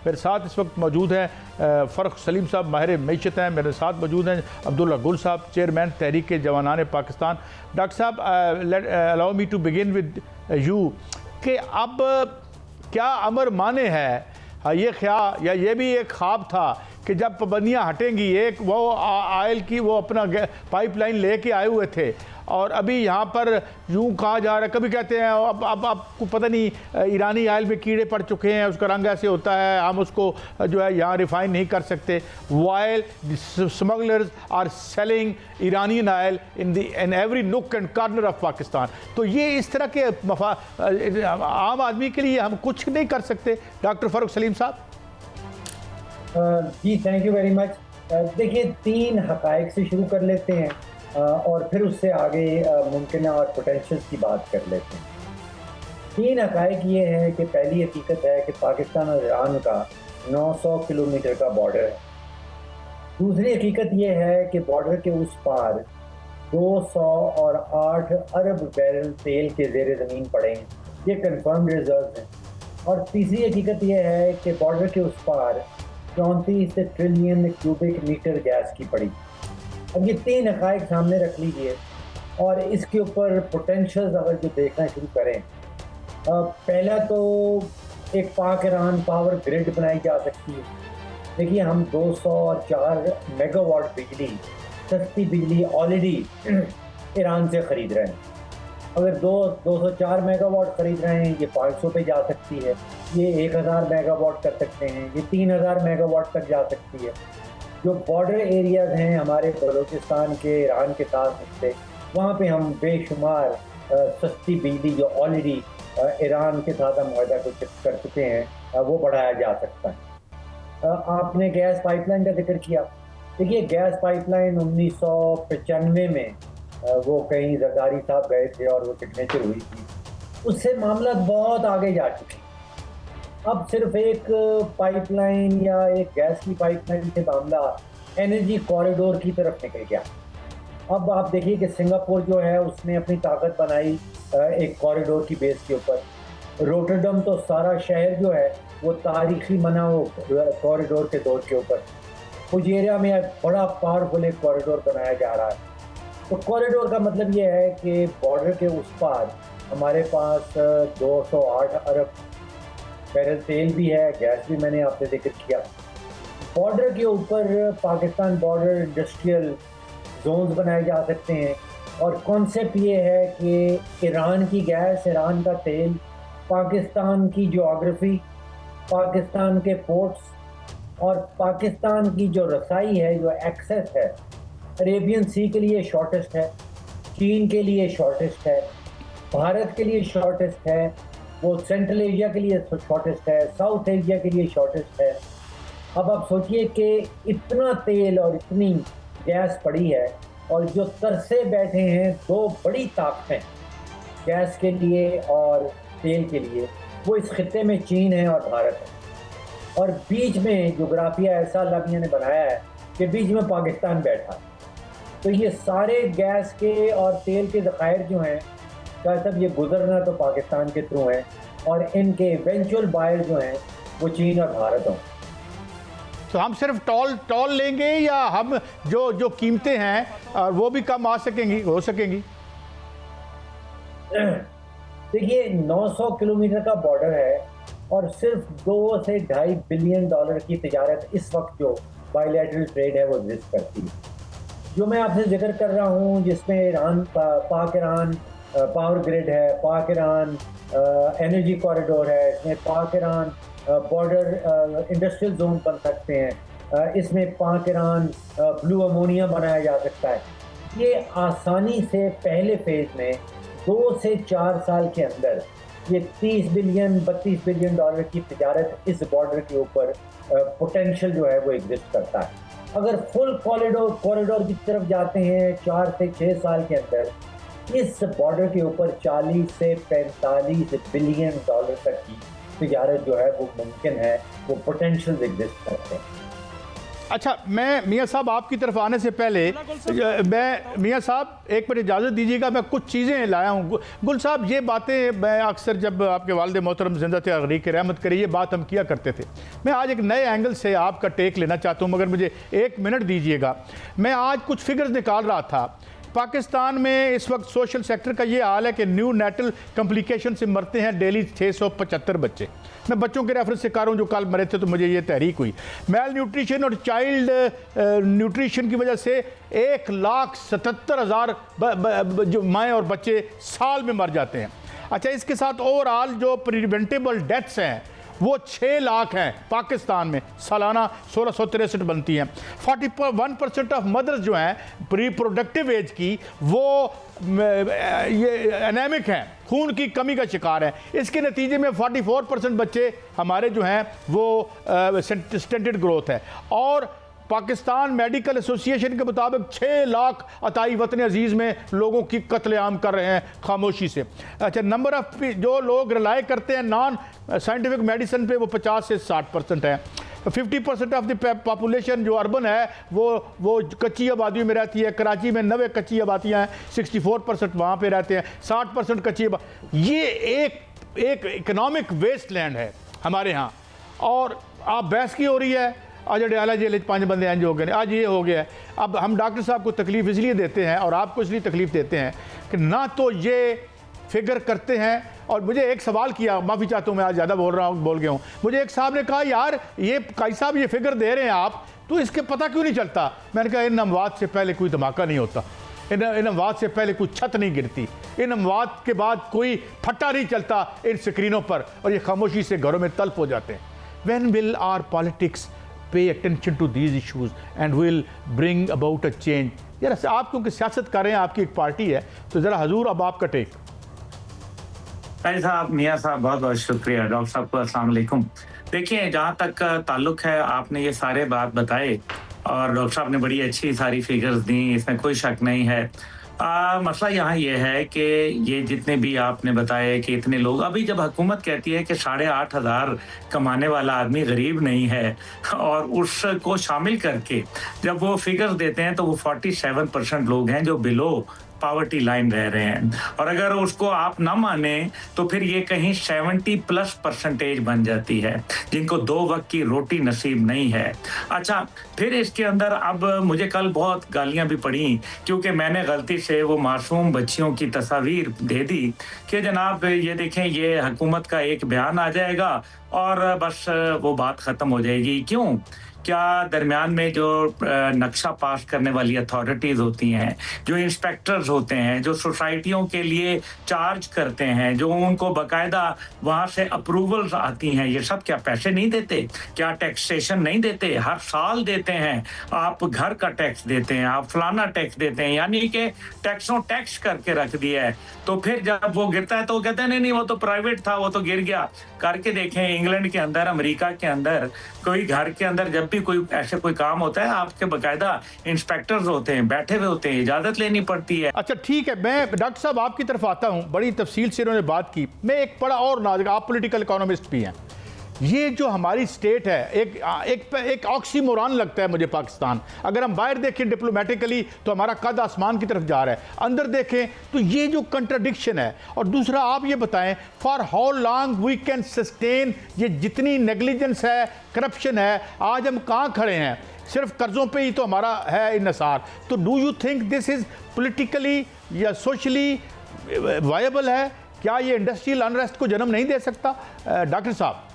मेरे साथ इस वक्त मौजूद हैं फ़र्रुख सलीम साहब, माहिर मईशत हैं। मेरे साथ मौजूद हैं अब्दुल्ला गुल साहब, चेयरमैन तहरीक जवानान पाकिस्तान। डॉक्टर साहब, allow me to begin with you कि अब क्या अमर माने है ये ख्याल, या ये भी एक ख्वाब था कि जब पाबंदियाँ हटेंगी, एक वो आयल की वो अपना पाइपलाइन लेके आए हुए थे और अभी यहाँ पर यूँ कहा जा रहा है, कभी कहते हैं अब आपको पता नहीं ईरानी आयल में कीड़े पड़ चुके हैं, उसका रंग ऐसे होता है, हम उसको जो है यहाँ रिफाइन नहीं कर सकते। While smugglers are selling Iranian oil in every nook and corner of Pakistan. तो ये इस तरह के आम आदमी के लिए हम कुछ नहीं कर सकते। डॉक्टर फ़र्रुख सलीम साहब। जी थैंक यू वेरी मच। देखिए, 3 हक़ाइक़ से शुरू कर लेते हैं और फिर उससे आगे मुमकिन और पोटेंशियल की बात कर लेते हैं। 3 हक़ाइक़ ये हैं कि पहली हकीकत है कि पाकिस्तान और ईरान का 900 किलोमीटर का बॉर्डर है। दूसरी हकीकत ये है कि बॉर्डर के उस पार 208 अरब बैरल तेल के ज़ेर ज़मीन पड़े हैं, ये कन्फर्म्ड रिजर्व हैं। और तीसरी हकीकत ये है कि बॉर्डर के उस पार 34 ट्रिलियन क्यूबिक मीटर गैस की पड़ी। अब ये 3 हक़ाइक़ सामने रख लीजिए और इसके ऊपर पोटेंशियल्स अगर जो देखना शुरू करें, पहला तो एक पाक ईरान पावर ग्रिड बनाई जा सकती है। देखिए, हम 204 मेगावाट बिजली, सस्ती बिजली ऑलरेडी ईरान से ख़रीद रहे हैं। अगर 204 मेगावाट ख़रीद रहे हैं, ये 500 पे जा सकती है, ये 1000 मेगावाट कर सकते हैं, ये 3000 मेगावाट तक जा सकती है। जो बॉर्डर एरियाज़ हैं हमारे बलूचिस्तान के ईरान के साथ मिलते, वहाँ पे हम बेशुमार सस्ती बिजली जो ऑलरेडी ईरान के साथ हम मुआहदा कर चुके हैं, वो बढ़ाया जा सकता है। आपने गैस पाइपलाइन का जिक्र किया। देखिए, गैस पाइपलाइन 1995 में वो कहीं जरदारी साहब गए थे और वो सिग्नेचर हुई थी। उससे मामला बहुत आगे जा चुके। अब सिर्फ एक पाइपलाइन या एक गैस की पाइपलाइन से मामला एनर्जी कॉरिडोर की तरफ निकल गया। अब आप देखिए कि सिंगापुर जो है उसने अपनी ताकत बनाई एक कॉरिडोर की बेस के ऊपर। रोटरडम तो सारा शहर जो है वो तारीखी बना वो कॉरिडोर के दौर के ऊपर। फुजेरिया में बड़ा पावरफुल एक कॉरिडोर बनाया जा रहा है। तो कॉरिडोर का मतलब ये है कि बॉर्डर के उस पार हमारे पास 208 अरब बैरल तेल भी है, गैस भी मैंने आपसे जिक्र किया। बॉर्डर के ऊपर पाकिस्तान बॉर्डर इंडस्ट्रियल जोन्स बनाए जा सकते हैं और कॉन्सेप्ट ये है कि ईरान की गैस, ईरान का तेल, पाकिस्तान की ज्योग्राफी, पाकिस्तान के पोर्ट्स और पाकिस्तान की जो रसाई है, जो एक्सेस है, अरेबियन सी के लिए शॉर्टेस्ट है, चीन के लिए शॉर्टेस्ट है, भारत के लिए शॉर्टेस्ट है, वो सेंट्रल एशिया के लिए शॉर्टेस्ट है, साउथ एशिया के लिए शॉर्टेस्ट है। अब आप सोचिए कि इतना तेल और इतनी गैस पड़ी है और जो तरसे बैठे हैं 2 बड़ी ताकतें गैस के लिए और तेल के लिए, वो इस खित्ते में चीन है और भारत है। और बीच में जोग्राफिया ऐसा अल्लाह मियां ने बनाया है कि बीच में पाकिस्तान बैठा। तो ये सारे गैस के और तेल के ज़खायर जो हैं, सब ये गुजरना तो पाकिस्तान के थ्रू हैं और इनके इवेंचुअल बायर जो हैं वो चीन और भारत हों। तो हम सिर्फ टॉल लेंगे या हम जो कीमतें हैं और वो भी कम हो सकेंगी? देखिए, 900 किलोमीटर का बॉर्डर है और सिर्फ 2 से $2.5 बिलियन की तिजारत इस वक्त जो बायलैटरल ट्रेड है वो एग्जिस्ट करती है। जो मैं आपसे जिक्र कर रहा हूँ, जिसमें ईरान पाक ईरान पावर ग्रिड है, पाक ईरान एनर्जी कॉरिडोर है, इसमें पाक ईरान बॉर्डर इंडस्ट्रियल जोन बन सकते हैं, इसमें पाक ईरान ब्लू अमोनिया बनाया जा सकता है। ये आसानी से पहले फेज में 2 से 4 साल के अंदर ये 30 बिलियन 32 बिलियन डॉलर की तिजारत इस बॉर्डर के ऊपर पोटेंशियल जो है वो एग्जिस्ट करता है। अगर फुल कॉरिडोर की तरफ जाते हैं 4 से 6 साल के अंदर, इस बॉर्डर के ऊपर 40 से 45 बिलियन डॉलर तक की तिजारत जो है वो मुमकिन है, वो पोटेंशियल एग्जिस्ट करते हैं। अच्छा, मैं मियाँ साहब आपकी तरफ आने से पहले मैं मियाँ साहब एक मिनट इजाज़त दीजिएगा, मैं कुछ चीज़ें लाया हूँ। गुल साहब, ये बातें मैं अक्सर जब आपके वालिद मोहतरम जिंदा थे, गरीक रहमत करिए, बात हम किया करते थे। मैं आज एक नए एंगल से आपका टेक लेना चाहता हूँ, मगर मुझे 1 मिनट दीजिएगा। मैं आज कुछ फिगर्स निकाल रहा था। पाकिस्तान में इस वक्त सोशल सेक्टर का ये हाल है कि न्यू नेटल कॉम्प्लिकेशन से मरते हैं डेली 675 बच्चे। मैं बच्चों के रेफरेंस से कर रहा हूँ जो कल मरे थे, तो मुझे ये तहरीक हुई। मेल न्यूट्रिशन और चाइल्ड न्यूट्रिशन की वजह से 1,77,000 जो माएँ और बच्चे साल में मर जाते हैं। अच्छा, इसके साथ ओवरऑल जो प्रिवेंटेबल डेथ्स हैं वो 6 लाख हैं पाकिस्तान में, सालाना 1663 बनती हैं। 41% ऑफ मदर्स जो हैं रिप्रोडक्टिव एज की, वो ये एनेमिक हैं, खून की कमी का शिकार है। इसके नतीजे में 44% बच्चे हमारे जो हैं वो स्टंटेड ग्रोथ है। और पाकिस्तान मेडिकल एसोसिएशन के मुताबिक 6 लाख अताई वतन अजीज़ में लोगों की कत्लेआम कर रहे हैं खामोशी से। अच्छा, नंबर ऑफ जो लोग रिलाय करते हैं नॉन साइंटिफिक मेडिसिन पे, वो 50 से 60% है। 50% ऑफ द पॉपुलेशन जो अर्बन है वो कच्ची आबादियों में रहती है। कराची में 90 कच्ची आबादियाँ हैं, 64% वहाँ पे रहते हैं, 60% कच्ची ये एक इकोनॉमिक वेस्ट लैंड है हमारे यहाँ। और आप बहस की हो रही है, आज अडयाला जेल 5 बंदे इंज हो गए, आज ये हो गया है। अब हम डॉक्टर साहब को तकलीफ़ इसलिए देते हैं और आपको इसलिए तकलीफ़ देते हैं कि ना तो ये फिगर करते हैं। और मुझे एक सवाल किया, माफ़ी चाहता हूँ मैं आज ज़्यादा बोल गया हूँ। मुझे एक साहब ने कहा, यार ये काई साहब ये फिगर दे रहे हैं आप, तो इसके पता क्यों नहीं चलता? मैंने कहा, इन अमवात से पहले कोई धमाका नहीं होता, इन अमवात से पहले कोई छत नहीं गिरती, इन अमवात के बाद कोई फट्टा नहीं चलता इन स्क्रीनों पर, और ये खामोशी से घरों में तल्फ हो जाते हैं। When will our politics pay attention to these issues and will bring about a change? यार आप क्योंकि सियासत कर रहे हैं, आपकी एक पार्टी है, तो ज़रा हजूर अब आपका टेक। साहब, मियाँ साहब, बहुत बहुत शुक्रिया। डॉक्टर साहब को अस्सलाम वालेकुम। देखिए, जहाँ तक ताल्लुक है, आपने ये सारे बात बताए और डॉक्टर साहब ने बड़ी अच्छी सारी फिगर्स दी, इसमें कोई शक नहीं है। मसला यहाँ ये है कि ये जितने भी आपने बताए कि इतने लोग, अभी जब हुकूमत कहती है कि 8,500 कमाने वाला आदमी गरीब नहीं है, और उसको शामिल करके जब वो फिगर्स देते हैं तो वो 47% लोग हैं जो बिलो पॉवर्टी लाइन रह रहे हैं। और अगर उसको आप ना माने तो फिर ये कहीं 70+% बन जाती है जिनको 2 वक्त की रोटी नसीब नहीं है। अच्छा, फिर इसके अंदर अब मुझे कल बहुत गालियां भी पड़ी क्योंकि मैंने गलती से वो मासूम बच्चियों की तस्वीर दे दी कि जनाब ये देखें, ये हुकूमत का एक बयान आ जाएगा और बस वो बात ख़त्म हो जाएगी। क्यों? क्या दरमियान में जो नक्शा पास करने वाली अथॉरिटीज़ होती हैं, जो इंस्पेक्टर्स होते हैं, जो सोसाइटियों के लिए चार्ज करते हैं, जो उनको बाकायदा वहाँ से अप्रूवल्स आती हैं, ये सब क्या पैसे नहीं देते? क्या टैक्सेशन नहीं देते? हर साल देते हैं। आप घर का टैक्स देते हैं, आप फलाना टैक्स देते हैं, यानी कि टैक्स करके रख दिया है। तो फिर जब वो गिरता है तो वो कहते हैं नहीं वो तो प्राइवेट था, वो तो गिर गया। करके देखें, इंग्लैंड के अंदर, अमेरिका के अंदर, कोई घर के अंदर जब भी कोई ऐसे कोई काम होता है, आपके बाकायदा इंस्पेक्टर्स होते हैं, बैठे हुए होते हैं, इजाजत लेनी पड़ती है। अच्छा ठीक है, मैं डॉक्टर साहब आपकी तरफ आता हूं। बड़ी तफसील से इन्होंने बात की। मैं एक बड़ा और नाजुक, आप पॉलिटिकल इकोनॉमिस्ट भी हैं, ये जो हमारी स्टेट है एक ऑक्सीमोरॉन लगता है मुझे पाकिस्तान। अगर हम बाहर देखें डिप्लोमेटिकली तो हमारा कद आसमान की तरफ जा रहा है, अंदर देखें तो ये जो कंट्राडिक्शन है। और दूसरा आप ये बताएं, for how long we can sustain ये जितनी नेग्लिजेंस है, करप्शन है, आज हम कहाँ खड़े हैं? सिर्फ कर्जों पे ही तो हमारा है इन्हिसार। तो do you think this is politically या सोशली वायबल है? क्या ये इंडस्ट्रियल अनरेस्ट को जन्म नहीं दे सकता? डॉक्टर साहब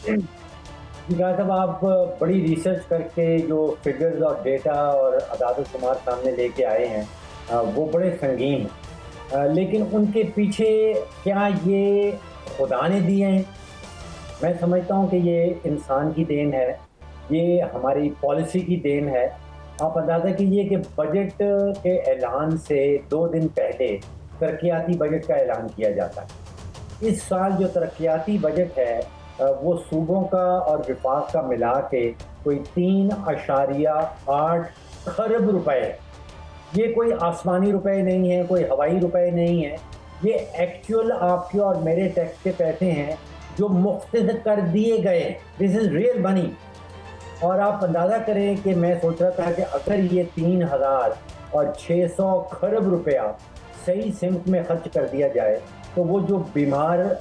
साहब, आप बड़ी रिसर्च करके जो फिगर्स और डेटा और अदाद शुमार सामने लेके आए हैं वो बड़े संगीन हैं, लेकिन उनके पीछे क्या ये खुदा ने दिए हैं? मैं समझता हूँ कि ये इंसान की देन है, ये हमारी पॉलिसी की देन है। आप अंदाज़ा कीजिए कि बजट के ऐलान से 2 दिन पहले तरक्याती बजट का ऐलान किया जाता है। इस साल जो तरक्याती बजट है वो सूबों का और विफाक का मिला के कोई 3.8 खरब रुपए है। ये कोई आसमानी रुपए नहीं है, कोई हवाई रुपए नहीं है, ये एक्चुअल आपके और मेरे टैक्स के पैसे हैं जो मुख्तसर कर दिए गए। This is real money. और आप अंदाज़ा करें कि मैं सोच रहा था कि अगर ये 3,600 खरब रुपया सही सिमत में खर्च कर दिया जाए तो वो जो बीमार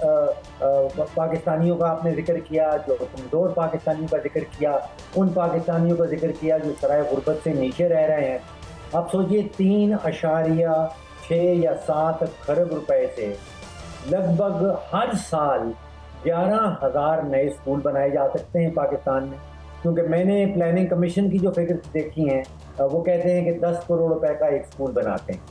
पाकिस्तानियों का आपने जिक्र किया, जो कमज़ोर पाकिस्तानियों का जिक्र किया, उन पाकिस्तानियों का जिक्र किया जो सराय गुर्बत से नीचे रह रहे हैं, आप सोचिए 3.6 या 7 खरब रुपए से लगभग हर साल 11,000 नए स्कूल बनाए जा सकते हैं पाकिस्तान में। क्योंकि मैंने प्लानिंग कमीशन की जो फिगर्स देखी हैं वो कहते हैं कि 10 करोड़ रुपए का एक स्कूल बनाते हैं।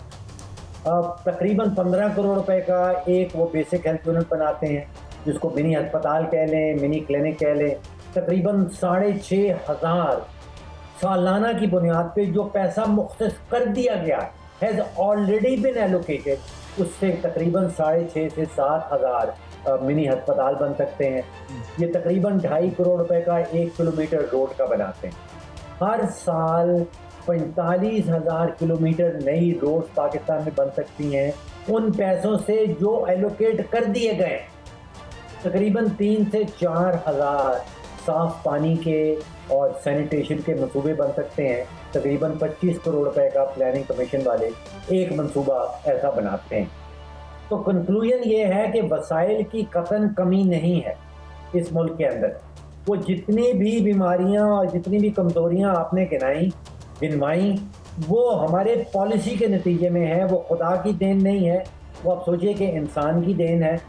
अब तकरीबन 15 करोड़ रुपए का एक वो बेसिक हेल्थ यूनिट बनाते हैं, जिसको मिनी अस्पताल कह लें, मिनी क्लिनिक कह लें। तकरीबन 6,500 सालाना की बुनियाद पे जो पैसा मुख्तस कर दिया गया हैज़ ऑलरेडी बिन एलोकेटेड, उससे तकरीबन 6,500 से 7,000 मिनी अस्पताल बन सकते हैं। ये तकरीबन 2.5 करोड़ रुपए का 1 किलोमीटर रोड का बनाते हैं। हर साल 45,000 किलोमीटर नई रोड पाकिस्तान में बन सकती हैं उन पैसों से जो एलोकेट कर दिए गए। तकरीबन 3 से 4,000 साफ पानी के और सैनिटेशन के मंसूबे बन सकते हैं। तकरीबन 25 करोड़ रुपए का प्लानिंग कमीशन वाले एक मंसूबा ऐसा बनाते हैं। तो कंक्लूजन ये है कि वसाइल की कतन कमी नहीं है इस मुल्क के अंदर। वो जितनी भी बीमारियां और जितनी भी कमजोरियां आपने गिनवाई वो हमारे पॉलिसी के नतीजे में है, वो खुदा की देन नहीं है। वो आप सोचिए कि इंसान की देन है